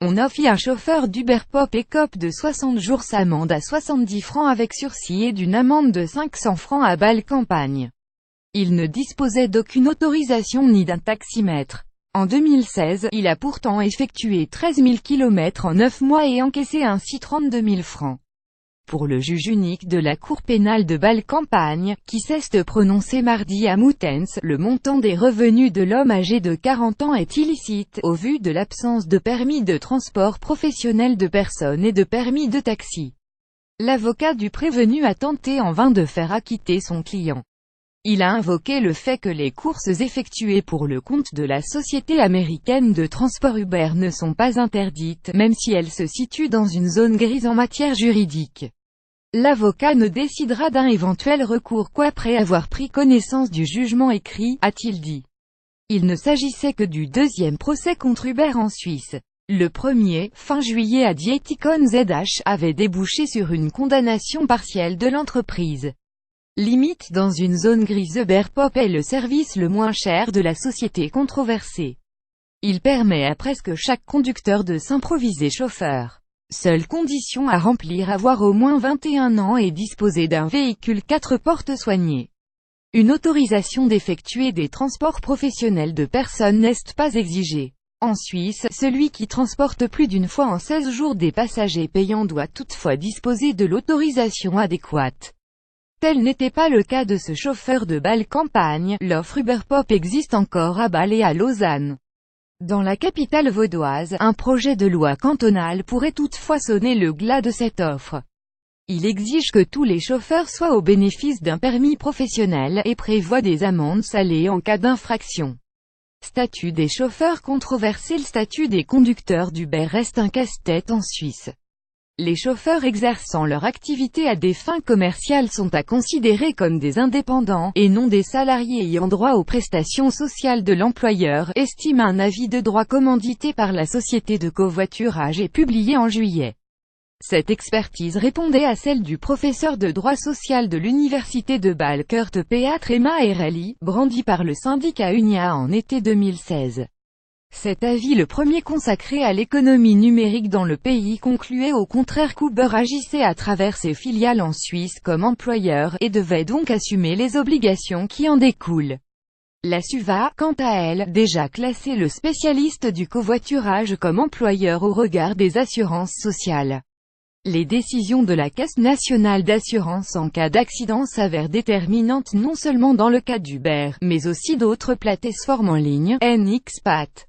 On offre un chauffeur d'Uber Pop écope de 60 jours s'amende à 70 francs avec sursis et d'une amende de 500 francs à Bâle-Campagne. Il ne disposait d'aucune autorisation ni d'un taximètre. En 2016, il a pourtant effectué 13 000 km en 9 mois et encaissé ainsi 32 000 francs. Pour le juge unique de la Cour pénale de Bâle-Campagne, qui s'est prononcé mardi à Moutens, le montant des revenus de l'homme âgé de 40 ans est illicite, au vu de l'absence de permis de transport professionnel de personnes et de permis de taxi. L'avocat du prévenu a tenté en vain de faire acquitter son client. Il a invoqué le fait que les courses effectuées pour le compte de la société américaine de transport Uber ne sont pas interdites, même si elles se situent dans une zone grise en matière juridique. L'avocat ne décidera d'un éventuel recours qu'après avoir pris connaissance du jugement écrit, a-t-il dit. Il ne s'agissait que du deuxième procès contre Uber en Suisse. Le premier, fin juillet à Dietikon ZH, avait débouché sur une condamnation partielle de l'entreprise. Limite dans une zone grise. Uber Pop est le service le moins cher de la société controversée. Il permet à presque chaque conducteur de s'improviser chauffeur. Seule condition à remplir: avoir au moins 21 ans et disposer d'un véhicule 4 portes soigné. Une autorisation d'effectuer des transports professionnels de personnes n'est pas exigée. En Suisse, celui qui transporte plus d'une fois en 16 jours des passagers payants doit toutefois disposer de l'autorisation adéquate. Tel n'était pas le cas de ce chauffeur de Bâle-Campagne. L'offre Uber Pop existe encore à Bâle et à Lausanne. Dans la capitale vaudoise, un projet de loi cantonale pourrait toutefois sonner le glas de cette offre. Il exige que tous les chauffeurs soient au bénéfice d'un permis professionnel, et prévoit des amendes salées en cas d'infraction. Statut des chauffeurs controversé. Le statut des conducteurs d'Uber reste un casse-tête en Suisse. Les chauffeurs exerçant leur activité à des fins commerciales sont à considérer comme des indépendants, et non des salariés ayant droit aux prestations sociales de l'employeur, estime un avis de droit commandité par la société de covoiturage et publié en juillet. Cette expertise répondait à celle du professeur de droit social de l'université de Bâle Kurt Peatrema RLI, brandi par le syndicat Unia en été 2016. Cet avis, le premier consacré à l'économie numérique dans le pays, concluait au contraire qu'Uber agissait à travers ses filiales en Suisse comme employeur, et devait donc assumer les obligations qui en découlent. La SUVA, quant à elle, déjà classé le spécialiste du covoiturage comme employeur au regard des assurances sociales. Les décisions de la Caisse nationale d'assurance en cas d'accident s'avèrent déterminantes non seulement dans le cas d'Uber, mais aussi d'autres plateformes en ligne, NXPAT.